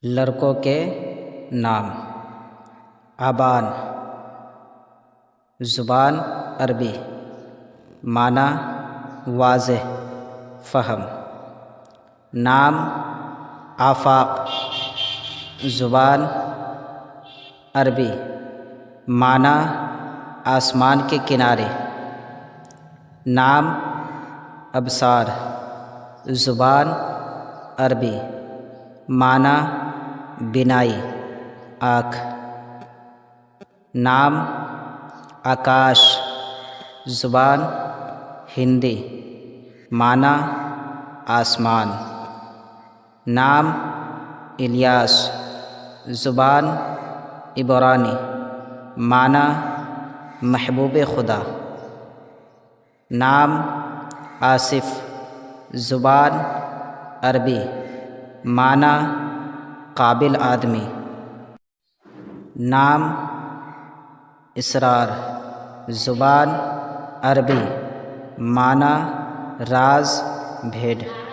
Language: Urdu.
لڑکوں کے نام: ابان، زبان عربی، معنی واضح، فہم۔ نام آفاق، زبان عربی، معنی آسمان کے کنارے۔ نام ابصار، زبان عربی، معنی بینائی، آنکھ۔ نام آکاش، زبان ہندی، معنی آسمان۔ نام الیاس، زبان عبرانی، معنی محبوب خدا۔ نام آصف، زبان عربی، معنی قابل آدمی۔ نام اسرار، زبان عربی، معنی راز، بھید۔